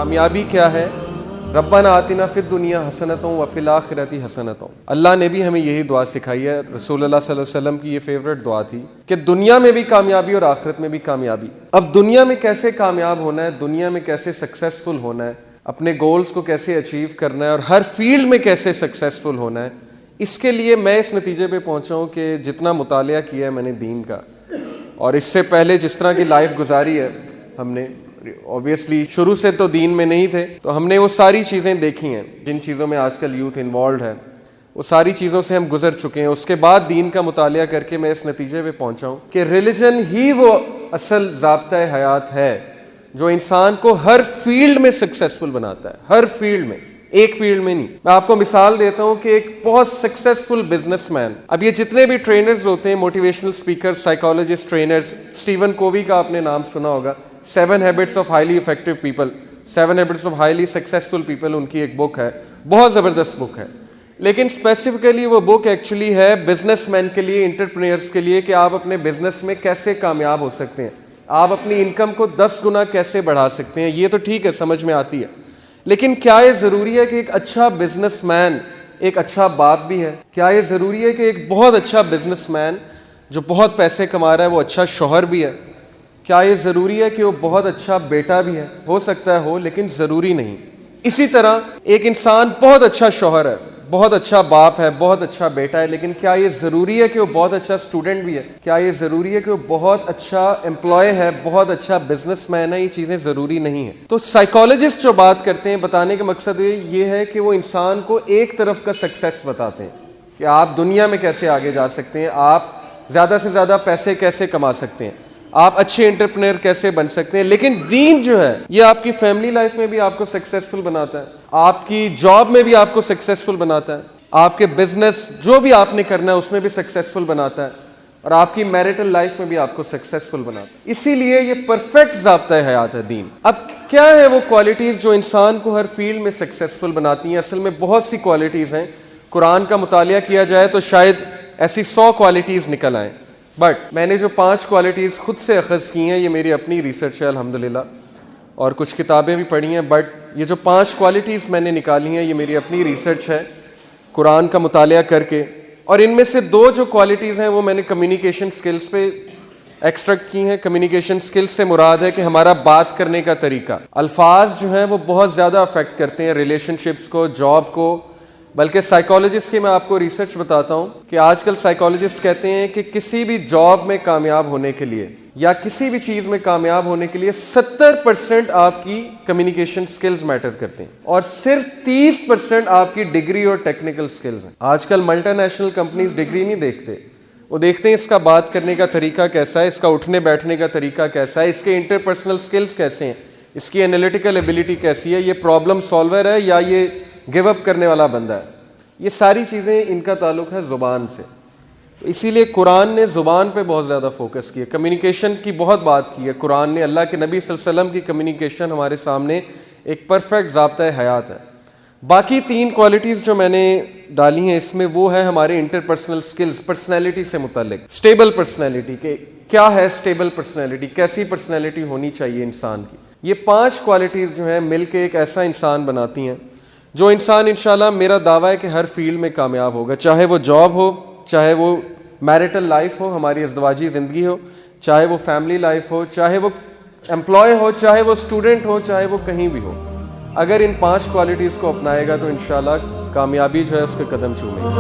کامیابی کیا ہے؟ ربنا آتنا فی الدنیا حسنۃ وفی الآخرۃ حسنۃ۔ اللہ نے بھی ہمیں یہی دعا سکھائی ہے، رسول اللہ صلی اللہ علیہ وسلم کی یہ فیوریٹ دعا تھی کہ دنیا میں بھی کامیابی اور آخرت میں بھی کامیابی۔ اب دنیا میں کیسے کامیاب ہونا ہے، دنیا میں کیسے سکسیسفل ہونا ہے، اپنے گولز کو کیسے اچیو کرنا ہے اور ہر فیلڈ میں کیسے سکسیسفل ہونا ہے، اس کے لیے میں اس نتیجے پہ پہنچا ہوں کہ جتنا مطالعہ کیا ہے میں نے دین کا، اور اس سے پہلے جس طرح کی لائف گزاری ہے ہم نے، اوبیسلی شروع سے تو دین میں نہیں تھے، تو ہم نے وہ ساری چیزیں دیکھی ہیں جن چیزوں میں آج کل یوتھ انوالوڈ ہے، وہ ساری چیزوں سے ہم گزر چکے ہیں۔ اس کے بعد دین کا مطالعہ کر کے میں اس نتیجے پہ پہنچا ہوں کہ ریلیجن ہی وہ اصل ضابطۂ حیات ہے جو انسان کو ہر فیلڈ میں سکسیسفل بناتا ہے، ہر فیلڈ میں، ایک فیلڈ میں نہیں۔ میں آپ کو مثال دیتا ہوں کہ ایک بہت سکسیسفل بزنس مین، اب یہ جتنے بھی ٹرینرز ہوتے ہیں، motivational speaker, psychologist, trainers, Stephen Covey کا آپ نے نام سنا ہوگا، 7 habits of highly effective people, 7 habits of highly successful people, ان کی ایک بک ہے، بہت زبردست بک ہے، لیکن اسپیسیفکلی وہ بک ایکچولی ہے بزنس مین کے لیے، انٹرپرینئرز کے لیے، کہ آپ اپنے بزنس میں کیسے کامیاب ہو سکتے ہیں، آپ اپنی انکم کو 10 گنا کیسے بڑھا سکتے ہیں۔ یہ تو ٹھیک ہے، سمجھ میں آتی ہے، لیکن کیا یہ ضروری ہے کہ ایک اچھا بزنس مین ایک اچھا باپ بھی ہے؟ کیا یہ ضروری ہے کہ ایک بہت اچھا بزنس مین جو بہت پیسے کما رہا ہے وہ اچھا شوہر بھی ہے؟ کیا یہ ضروری ہے کہ وہ بہت اچھا بیٹا بھی ہے؟ ہو سکتا ہے ہو، لیکن ضروری نہیں۔ اسی طرح ایک انسان بہت اچھا شوہر ہے، بہت اچھا باپ ہے، بہت اچھا بیٹا ہے، لیکن کیا یہ ضروری ہے کہ وہ بہت اچھا اسٹوڈنٹ بھی ہے؟ کیا یہ ضروری ہے کہ وہ بہت اچھا امپلائی ہے، بہت اچھا بزنس مین ہے؟ یہ چیزیں ضروری نہیں ہیں۔ تو سائیکالوجسٹ جو بات کرتے ہیں، بتانے کا مقصد یہ ہے کہ وہ انسان کو ایک طرف کا سکسیس بتاتے ہیں کہ آپ دنیا میں کیسے آگے جا سکتے ہیں، آپ زیادہ سے زیادہ پیسے کیسے کما سکتے ہیں، آپ اچھے انٹرپرینر کیسے بن سکتے ہیں۔ لیکن دین جو ہے یہ آپ کی فیملی لائف میں بھی آپ کو سکسیسفل بناتا ہے، آپ کی جاب میں بھی آپ کو سکسیسفل بناتا ہے، آپ کے بزنس جو بھی آپ نے کرنا ہے اس میں بھی سکسیسفل بناتا ہے، اور آپ کی میرٹل لائف میں بھی آپ کو سکسیسفل بناتا ہے۔ اسی لیے یہ پرفیکٹ ضابطۂ حیات ہے دین۔ اب کیا ہے وہ کوالٹیز جو انسان کو ہر فیلڈ میں سکسیسفل بناتی ہیں؟ اصل میں بہت سی کوالٹیز ہیں، قرآن کا مطالعہ کیا جائے تو شاید ایسی 100 کوالٹیز نکل آئیں، بٹ میں نے جو 5 کوالٹیز خود سے اخذ کی ہیں، یہ میری اپنی ریسرچ ہے الحمدللہ، اور کچھ کتابیں بھی پڑھی ہیں، بٹ یہ جو 5 کوالٹیز میں نے نکالی ہیں یہ میری اپنی ریسرچ ہے قرآن کا مطالعہ کر کے، اور ان میں سے 2 جو کوالٹیز ہیں وہ میں نے کمیونیکیشن سکلز پہ ایکسٹریکٹ کی ہیں۔ کمیونیکیشن سکلز سے مراد ہے کہ ہمارا بات کرنے کا طریقہ، الفاظ جو ہیں وہ بہت زیادہ افیکٹ کرتے ہیں ریلیشن شپس کو، جاب کو، بلکہ سائیکالوجسٹ کی میں آپ کو ریسرچ بتاتا ہوں کہ آج کل سائیکالوجسٹ کہتے ہیں کہ کسی بھی جاب میں کامیاب ہونے کے لیے یا کسی بھی چیز میں کامیاب ہونے کے لیے 70% آپ کی کمیونیکیشن سکلز میٹر کرتے ہیں، اور صرف 30% آپ کی ڈگری اور ٹیکنیکل سکلز ہیں۔ آج کل ملٹی نیشنل کمپنیز ڈگری نہیں دیکھتے، وہ دیکھتے ہیں اس کا بات کرنے کا طریقہ کیسا ہے، اس کا اٹھنے بیٹھنے کا طریقہ کیسا ہے، اس کے انٹرپرسنل سکلز کیسے ہیں، اس کی انالیٹیکل ایبلٹی کیسی ہے، یہ پرابلم سالور ہے یا یہ گیو اپ کرنے والا بندہ ہے۔ یہ ساری چیزیں ان کا تعلق ہے زبان سے، تو اسی لیے قرآن نے زبان پہ بہت زیادہ فوکس کیا، کمیونیکیشن کی بہت بات کی ہے قرآن نے۔ اللہ کے نبی صلی اللہ علیہ وسلم کی کمیونیکیشن ہمارے سامنے ایک پرفیکٹ ضابطۂ حیات ہے۔ باقی 3 کوالٹیز جو میں نے ڈالی ہیں اس میں وہ ہے ہمارے انٹرپرسنل سکلز، پرسنالٹی سے متعلق، اسٹیبل پرسنالٹی، کہ کیا ہے اسٹیبل پرسنالٹی، کیسی پرسنالٹی ہونی چاہیے انسان کی۔ یہ 5 کوالٹیز جو ہیں مل کے ایک ایسا انسان بناتی ہیں جو انسان انشاءاللہ میرا دعویٰ ہے کہ ہر فیلڈ میں کامیاب ہوگا، چاہے وہ جاب ہو، چاہے وہ میرٹل لائف ہو، ہماری ازدواجی زندگی ہو، چاہے وہ فیملی لائف ہو، چاہے وہ امپلائی ہو، چاہے وہ اسٹوڈنٹ ہو، چاہے وہ کہیں بھی ہو۔ اگر ان 5 کوالٹیز کو اپنائے گا تو انشاءاللہ کامیابی جو ہے اس کے قدم چومے گا۔